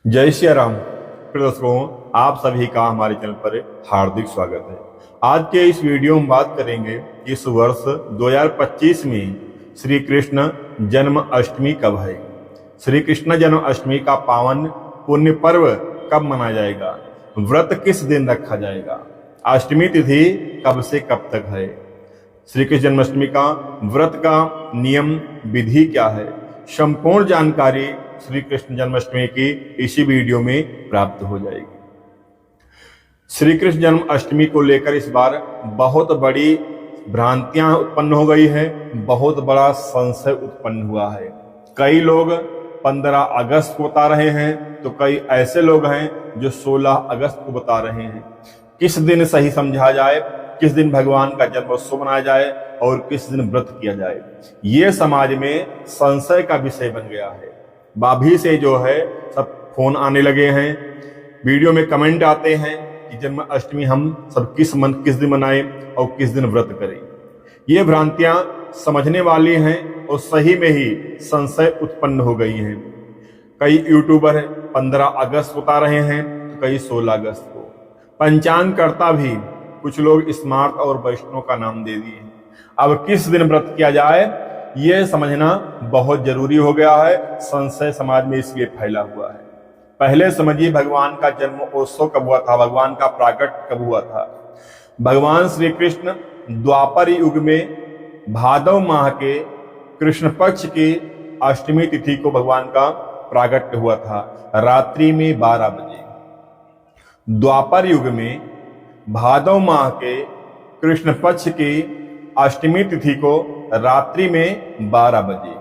जय श्री राम। प्रिय दर्शकों, आप सभी का हमारे चैनल पर हार्दिक स्वागत है। आज के इस वीडियो में बात करेंगे इस वर्ष 2025 में श्री कृष्ण जन्म अष्टमी कब है। श्री कृष्ण जन्म अष्टमी का पावन पुण्य पर्व कब मनाया जाएगा, व्रत किस दिन रखा जाएगा, अष्टमी तिथि कब से कब तक है, श्री कृष्ण जन्माष्टमी का व्रत का नियम विधि क्या है, संपूर्ण जानकारी श्री कृष्ण जन्माष्टमी की इसी वीडियो में प्राप्त हो जाएगी। श्री कृष्ण जन्माष्टमी को लेकर इस बार बहुत बड़ी भ्रांतियां उत्पन्न हो गई है, बहुत बड़ा संशय उत्पन्न हुआ है। कई लोग 15 अगस्त को बता रहे हैं, तो कई ऐसे लोग हैं जो 16 अगस्त को बता रहे हैं। किस दिन सही समझा जाए, किस दिन भगवान का जन्मोत्सव मनाया जाए और किस दिन व्रत किया जाए, ये समाज में संशय का विषय बन गया है। भाभी से जो है सब फोन आने लगे हैं, वीडियो में कमेंट आते हैं कि जन्माष्टमी हम सब किस दिन मनाएं और किस दिन व्रत करें। ये भ्रांतियां समझने वाली हैं और सही में ही संशय उत्पन्न हो गई हैं। कई यूट्यूबर 15 अगस्त बता रहे हैं, तो कई 16 अगस्त को। पंचांगकर्ता भी कुछ लोग स्मार्ट और वैष्णव का नाम दे दिए। अब किस दिन व्रत किया जाए ये समझना बहुत जरूरी हो गया है। संशय समाज में इसलिए फैला हुआ है। पहले समझिए भगवान का जन्मोत्सव कब हुआ था, भगवान का प्राकट कब हुआ था। भगवान श्री कृष्ण द्वापर युग में भादव माह के कृष्ण पक्ष की अष्टमी तिथि को भगवान का प्राकट हुआ था, रात्रि में 12 बजे। द्वापर युग में भादव माह के कृष्ण पक्ष की अष्टमी तिथि को रात्रि में 12 बजे,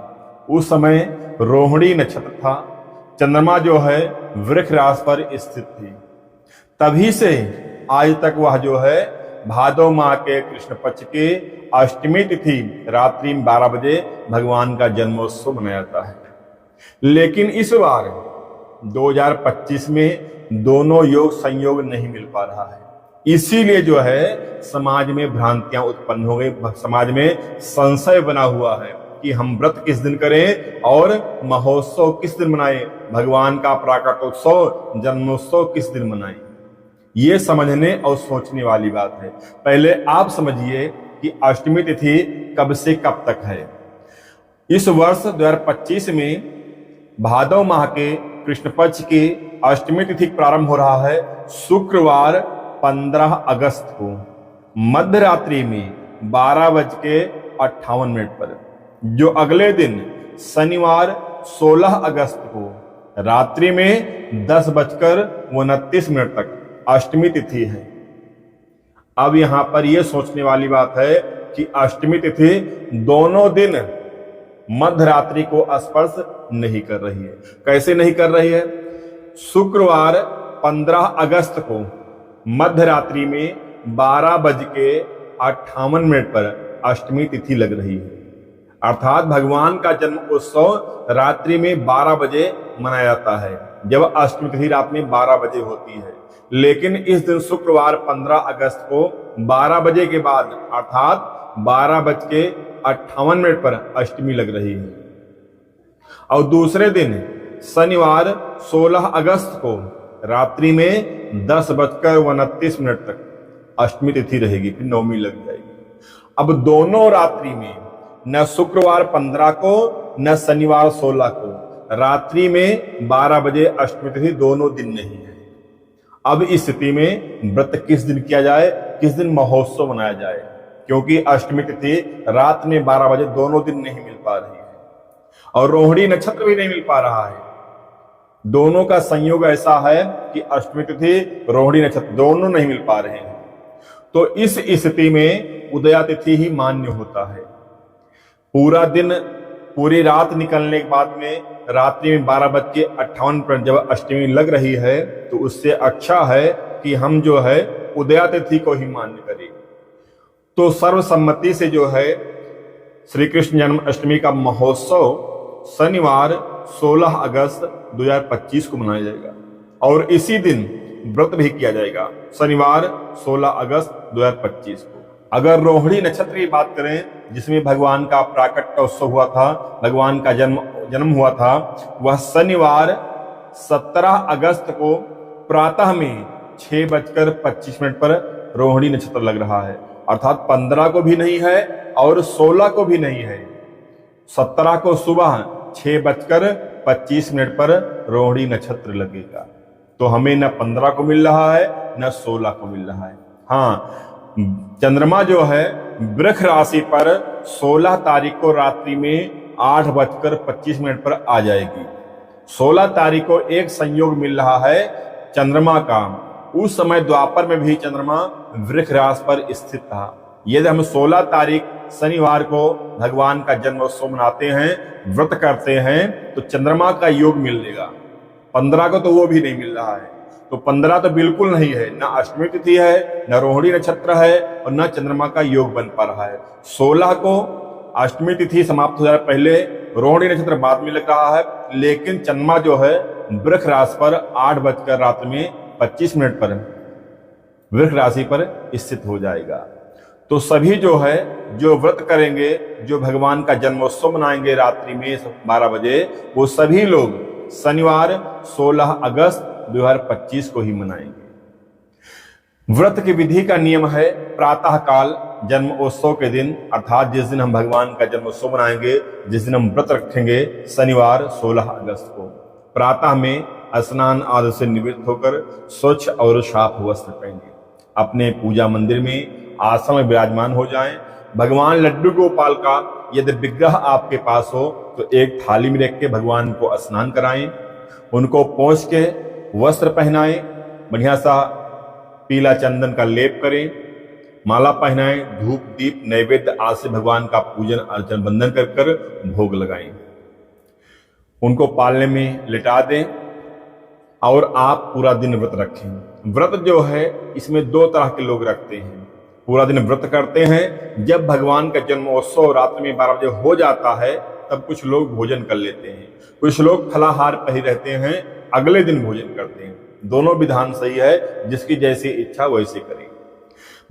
उस समय रोहिणी नक्षत्र था, चंद्रमा जो है वृक्ष राशि पर स्थित थी। तभी से आज तक वह जो है भादव माह के कृष्ण पक्ष के अष्टमी तिथि रात्रि में 12 बजे भगवान का जन्मोत्सव मनाया जाता है। लेकिन इस बार 2025 में दोनों योग संयोग नहीं मिल पा रहा है। इसीलिए जो है समाज में भ्रांतियां उत्पन्न हो गई, समाज में संशय बना हुआ है कि हम व्रत किस दिन करें और महोत्सव किस दिन मनाएं, भगवान का प्राकटोत्सव जन्मोत्सव किस दिन मनाएं। ये समझने और सोचने वाली बात है। पहले आप समझिए कि अष्टमी तिथि कब से कब तक है। इस वर्ष 2025 में भादव माह के कृष्ण पक्ष की अष्टमी तिथि प्रारंभ हो रहा है शुक्रवार 15 अगस्त को मध्य रात्रि में 12:58 पर, जो अगले दिन शनिवार 16 अगस्त को रात्रि में 10:29 तक अष्टमी तिथि है। अब यहां पर यह सोचने वाली बात है कि अष्टमी तिथि दोनों दिन मध्य रात्रि को स्पर्श नहीं कर रही है। कैसे नहीं कर रही है? शुक्रवार 15 अगस्त को मध्य रात्रि में 12:58 पर अष्टमी तिथि लग रही है। अर्थात भगवान का जन्म उत्सव रात्रि में 12 बजे मनाया जाता है, जब अष्टमी तिथि रात में 12 बजे होती है। लेकिन इस दिन शुक्रवार 15 अगस्त को 12 बजे के बाद अर्थात 12:58 पर अष्टमी लग रही है। और दूसरे दिन शनिवार 16 अगस्त को रात्रि में 10:29 तक अष्टमी तिथि रहेगी, फिर नवमी लग जाएगी। अब दोनों रात्रि में न शुक्रवार 15 को न शनिवार 16 को रात्रि में 12 बजे अष्टमी तिथि दोनों दिन नहीं है। अब इस स्थिति में व्रत किस दिन किया जाए, किस दिन महोत्सव मनाया जाए, क्योंकि अष्टमी तिथि रात में 12 बजे दोनों दिन नहीं मिल पा रही है और रोहिणी नक्षत्र भी नहीं मिल पा रहा है। दोनों का संयोग ऐसा है कि अष्टमी तिथि रोहिणी नक्षत्र दोनों नहीं मिल पा रहे हैं। तो इस स्थिति में उदया तिथि ही मान्य होता है। पूरा दिन पूरी रात निकलने के बाद में रात्रि में 12:58 पर जब अष्टमी लग रही है, तो उससे अच्छा है कि हम जो है उदया तिथि को ही मान्य करें। तो सर्वसम्मति से जो है श्री कृष्ण जन्माष्टमी का महोत्सव शनिवार 16 अगस्त 2025 को मनाया जाएगा और इसी दिन व्रत भी किया जाएगा, शनिवार 16 अगस्त 2025 को। अगर रोहिणी नक्षत्र की बात करें, जिसमें भगवान का प्राकट उत्सव हुआ था, भगवान का जन्म हुआ था, वह शनिवार 17 अगस्त को प्रातः में 6:25 पर रोहिणी नक्षत्र लग रहा है, अर्थात 15 को भी नहीं है और 16 को भी नहीं है। 17 को सुबह 6:25 पर रोहिणी नक्षत्र लगेगा। तो हमें न 15 को मिल रहा है न 16 को मिल रहा है। हाँ, चंद्रमा जो है वृष राशि पर 16 तारीख को रात्रि में 8:25 पर आ जाएगी। 16 तारीख को एक संयोग मिल रहा है चंद्रमा का। उस समय द्वापर में भी चंद्रमा वृष राशि पर स्थित था। यदि हम 16 तारीख शनिवार को भगवान का जन्मोत्सव मनाते हैं, व्रत करते हैं, तो चंद्रमा का योग मिलेगा। 15 को तो वो भी नहीं मिल रहा है। तो 15 तो बिल्कुल नहीं है, न अष्टमी तिथि है, न रोहिणी नक्षत्र है और न चंद्रमा का योग बन पा रहा है। 16 को अष्टमी तिथि समाप्त हो जाए पहले, रोहिणी नक्षत्र बाद में लग रहा है, लेकिन चंद्रमा जो है वृष राशि पर 8:25 पर वृष राशि पर स्थित हो जाएगा। तो सभी जो है जो व्रत करेंगे, जो भगवान का जन्मोत्सव मनाएंगे रात्रि में 12 बजे, वो सभी लोग शनिवार 16 अगस्त 2025 को ही मनाएंगे। व्रत की विधि का नियम है प्रातः काल जन्मोत्सव के दिन, अर्थात जिस दिन हम भगवान का जन्मोत्सव मनाएंगे, जिस दिन हम व्रत रखेंगे, शनिवार 16 अगस्त को प्रातः में स्नान आदि से निवृत्त होकर स्वच्छ और साफ वस्त्र पहने अपने पूजा मंदिर में आसन में विराजमान हो जाएं। भगवान लड्डू गोपाल का यदि विग्रह आपके पास हो तो एक थाली में रख के भगवान को स्नान कराएं, उनको पोंछ के वस्त्र पहनाएं, बढ़िया सा पीला चंदन का लेप करें, माला पहनाएं, धूप दीप नैवेद्य आदि से भगवान का पूजन अर्चन वंदन कर कर भोग लगाएं, उनको पालने में लिटा दें और आप पूरा दिन व्रत रखें। व्रत जो है इसमें 2 तरह के लोग रखते हैं। पूरा दिन व्रत करते हैं, जब भगवान का जन्मोत्सव रात्रि में 12 बजे हो जाता है तब कुछ लोग भोजन कर लेते हैं, कुछ लोग फलाहार पर ही रहते हैं, अगले दिन भोजन करते हैं। दोनों विधान सही है, जिसकी जैसी इच्छा वैसे करें।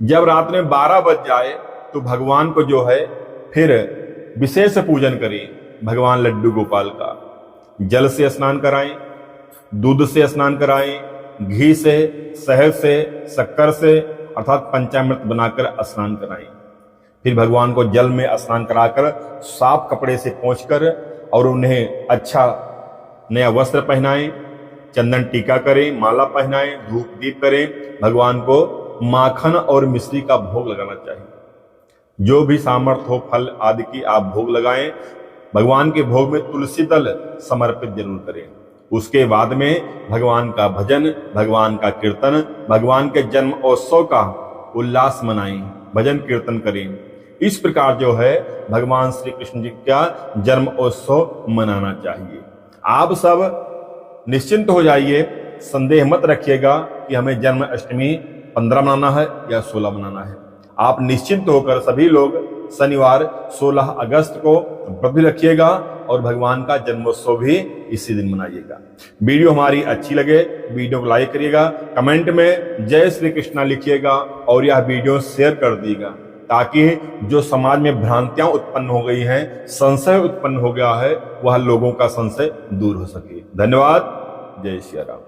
जब रात में 12 बज जाए तो भगवान को जो है फिर विशेष पूजन करें। भगवान लड्डू गोपाल का जल से स्नान कराएं, दूध से स्नान कराएं, घी से, शहद से, शक्कर से, अर्थात पंचामृत बनाकर स्नान कराएं। फिर भगवान को जल में स्नान कराकर साफ कपड़े से पोंछकर और उन्हें अच्छा नया वस्त्र पहनाएं, चंदन टीका करें, माला पहनाएं, धूप दीप करें। भगवान को माखन और मिश्री का भोग लगाना चाहिए। जो भी सामर्थ्य हो फल आदि की आप भोग लगाएं। भगवान के भोग में तुलसी दल समर्पित जरूर करें। उसके बाद में भगवान का भजन, भगवान का कीर्तन, भगवान के जन्मोत्सव का उल्लास मनाएं, भजन कीर्तन करें। इस प्रकार जो है भगवान श्री कृष्ण जी का जन्मोत्सव मनाना चाहिए। आप सब निश्चिंत हो जाइए, संदेह मत रखिएगा कि हमें जन्माष्टमी 15 मनाना है या 16 मनाना है। आप निश्चिंत होकर सभी लोग शनिवार 16 अगस्त को व्रत भी रखिएगा और भगवान का जन्मोत्सव भी इसी दिन मनाइएगा। वीडियो हमारी अच्छी लगे वीडियो को लाइक करिएगा, कमेंट में जय श्री कृष्णा लिखिएगा और यह वीडियो शेयर कर दीजिएगा, ताकि जो समाज में भ्रांतियां उत्पन्न हो गई हैं, संशय उत्पन्न हो गया है, वह लोगों का संशय दूर हो सके। धन्यवाद। जय श्री राम।